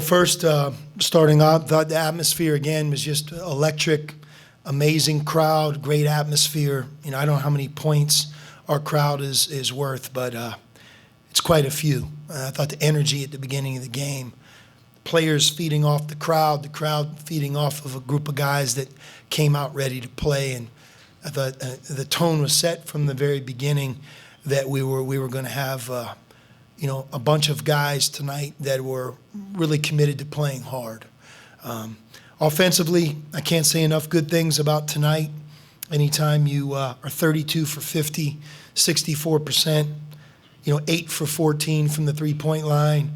First, starting off, the atmosphere again was just electric, amazing crowd, great atmosphere. I don't know how many points our crowd is worth, but it's quite a few. I thought the energy at the beginning of the game, players feeding off the crowd feeding off of a group of guys that came out ready to play, and I thought the tone was set from the very beginning that we were going to have a bunch of guys tonight that were really committed to playing hard. Offensively, I can't say enough good things about tonight. Anytime you are 32 for 50, 64%, 8 for 14 from the three-point line,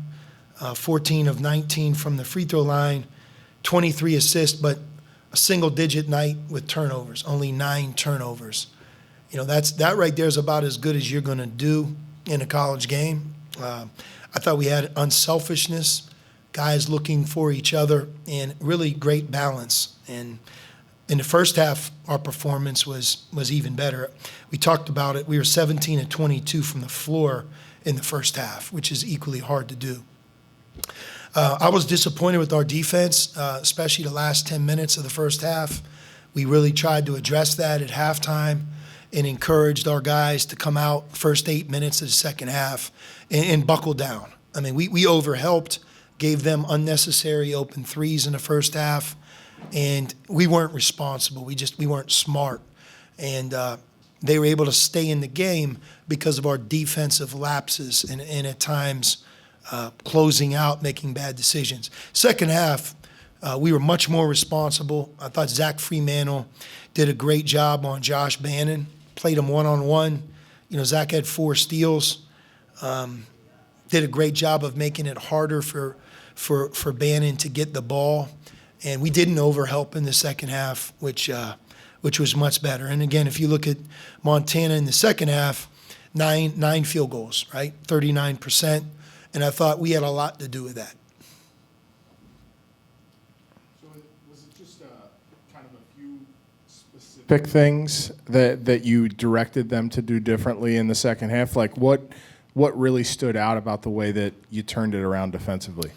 14 of 19 from the free throw line, 23 assists, but a single-digit night with turnovers, only 9 turnovers. That right there is about as good as you're going to do in a college game. I thought we had unselfishness, guys looking for each other, and really great balance. And in the first half, our performance was even better. We talked about it. We were 17 of 22 from the floor in the first half, which is equally hard to do. I was disappointed with our defense, especially the last 10 minutes of the first half. We really tried to address that at halftime and encouraged our guys to come out first 8 minutes of the second half and buckle down. I mean, we overhelped, gave them unnecessary open threes in the first half, and we weren't responsible. We weren't smart. And they were able to stay in the game because of our defensive lapses and at times closing out, making bad decisions. Second half, we were much more responsible. I thought Zach Fremantle did a great job on Josh Bannon, played him one-on-one. Zach had 4 steals, did a great job of making it harder for Bannon to get the ball. And we didn't overhelp in the second half, which was much better. And again, if you look at Montana in the second half, nine field goals, right, 39%. And I thought we had a lot to do with that. So was it just kind of a few specific things that you directed them to do differently in the second half? Like what really stood out about the way that you turned it around defensively?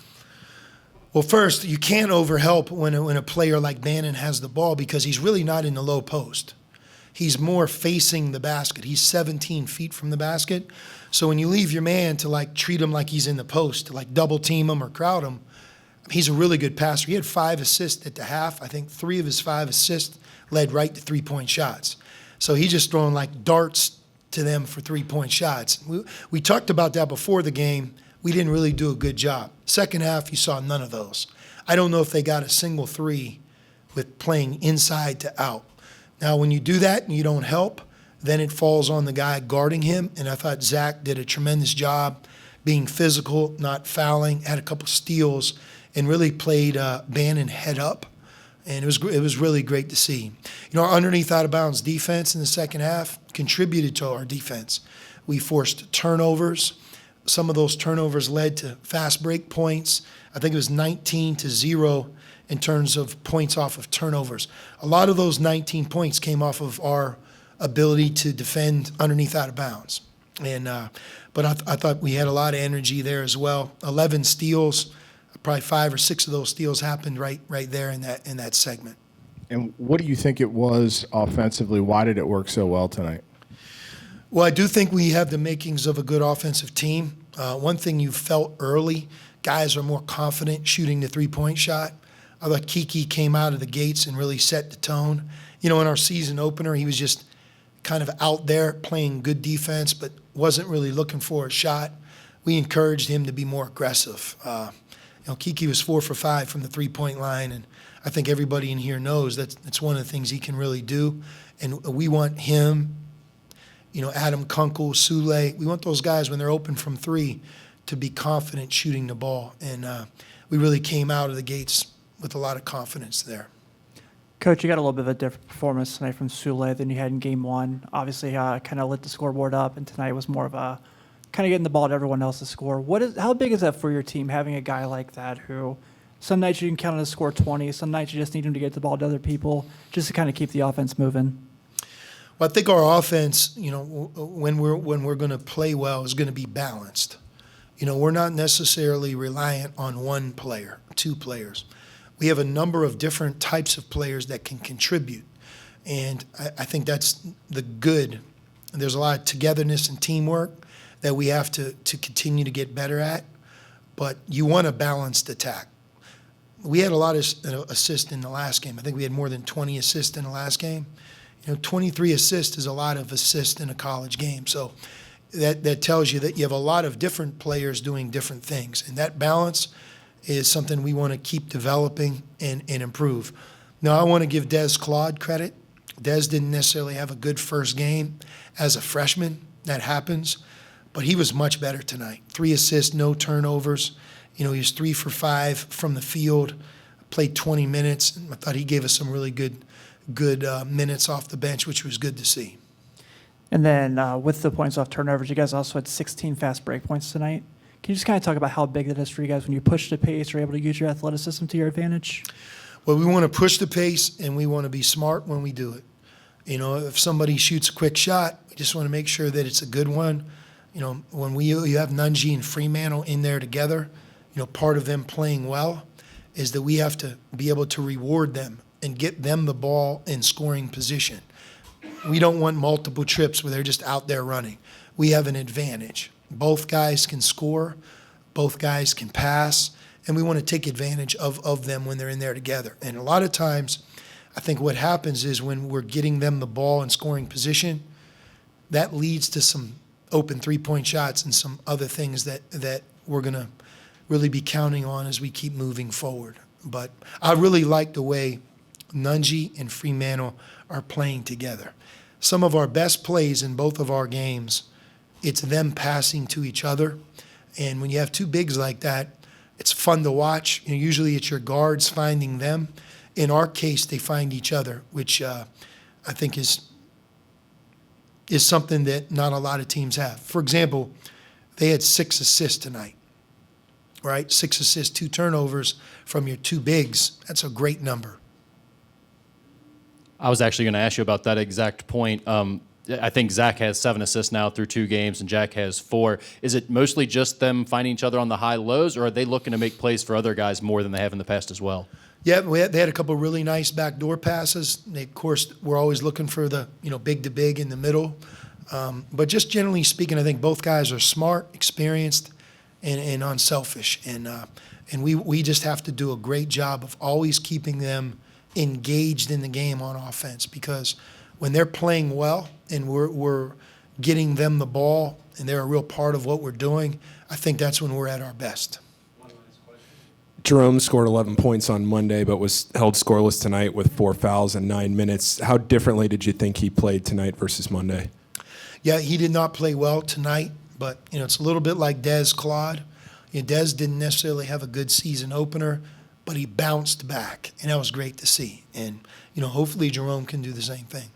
Well, first, you can't overhelp when a player like Bannon has the ball because he's really not in the low post. He's more facing the basket. He's 17 feet from the basket. So when you leave your man to treat him like he's in the post, to double team him or crowd him, he's a really good passer. He had 5 assists at the half. I think 3 of his 5 assists led right to three-point shots. So he's just throwing darts to them for three-point shots. We talked about that before the game. We didn't really do a good job. Second half, you saw none of those. I don't know if they got a single 3 with playing inside to out. Now, when you do that and you don't help, then it falls on the guy guarding him. And I thought Zach did a tremendous job being physical, not fouling, had a couple steals, and really played Bannon head up. And it was really great to see. Our underneath out of bounds defense in the second half contributed to our defense. We forced turnovers. Some of those turnovers led to fast break points. I think it was 19-0 in terms of points off of turnovers. A lot of those 19 points came off of our ability to defend underneath out of bounds. And but I thought we had a lot of energy there as well. 11 steals, probably 5 or 6 of those steals happened right there in that segment. And what do you think it was offensively? Why did it work so well tonight? Well, I do think we have the makings of a good offensive team. One thing you felt early, guys are more confident shooting the three-point shot. I thought Kiki came out of the gates and really set the tone. In our season opener, he was just kind of out there playing good defense, but wasn't really looking for a shot. We encouraged him to be more aggressive. Kiki was 4 for 5 from the three-point line, and I think everybody in here knows that's one of the things he can really do. And we want him, Adam Kunkel, Sule, we want those guys when they're open from 3 to be confident shooting the ball. And we really came out of the gates with a lot of confidence there. Coach, you got a little bit of a different performance tonight from Sule than you had in Game 1. Obviously, kind of lit the scoreboard up, and tonight was more of a kind of getting the ball to everyone else to score. How big is that for your team, having a guy like that who some nights you can count on to score 20, some nights you just need him to get the ball to other people just to kind of keep the offense moving? Well, I think our offense, when we're going to play well, is going to be balanced. we're not necessarily reliant on one player, two players. We have a number of different types of players that can contribute. And I think that's the good. There's a lot of togetherness and teamwork that we have to continue to get better at. But you want a balanced attack. We had a lot of assists in the last game. I think we had more than 20 assists in the last game. 23 assists is a lot of assists in a college game. So that tells you that you have a lot of different players doing different things. And that balance is something we want to keep developing and improve. Now, I want to give Des Claude credit. Des didn't necessarily have a good first game as a freshman. That happens. But he was much better tonight. 3 assists, no turnovers. He was 3 for 5 from the field, played 20 minutes. I thought he gave us some really good minutes off the bench, which was good to see. And then with the points off turnovers, you guys also had 16 fast break points tonight. Can you just kind of talk about how big that is for you guys when you push the pace, or able to use your athleticism to your advantage? Well, we want to push the pace, and we want to be smart when we do it. If somebody shoots a quick shot, we just want to make sure that it's a good one. When you have Nunji and Fremantle in there together, part of them playing well is that we have to be able to reward them and get them the ball in scoring position. We don't want multiple trips where they're just out there running. We have an advantage. Both guys can score, both guys can pass, and we want to take advantage of them when they're in there together. And a lot of times, I think what happens is when we're getting them the ball in scoring position, that leads to some open three-point shots and some other things that we're going to really be counting on as we keep moving forward. But I really like the way Nunji and Fremantle are playing together. Some of our best plays in both of our games, it's them passing to each other. And when you have two bigs like that, it's fun to watch. Usually it's your guards finding them. In our case, they find each other, which I think is something that not a lot of teams have. For example, they had 6 assists tonight, right? 6 assists, 2 turnovers from your 2 bigs. That's a great number. I was actually going to ask you about that exact point. I think Zach has 7 assists now through 2 games, and Jack has 4. Is it mostly just them finding each other on the high lows, or are they looking to make plays for other guys more than they have in the past as well? Yeah, they had a couple of really nice backdoor passes. They, of course, we're always looking for the big to big in the middle. But just generally speaking, I think both guys are smart, experienced, and unselfish. And we just have to do a great job of always keeping them engaged in the game on offense, because when they're playing well and we're getting them the ball and they're a real part of what we're doing, I think that's when we're at our best. Jerome scored 11 points on Monday, but was held scoreless tonight with 4 fouls in 9 minutes. How differently did you think he played tonight versus Monday? Yeah, he did not play well tonight, but it's a little bit like Des Claude. Des didn't necessarily have a good season opener, but he bounced back, and that was great to see. And hopefully Jerome can do the same thing.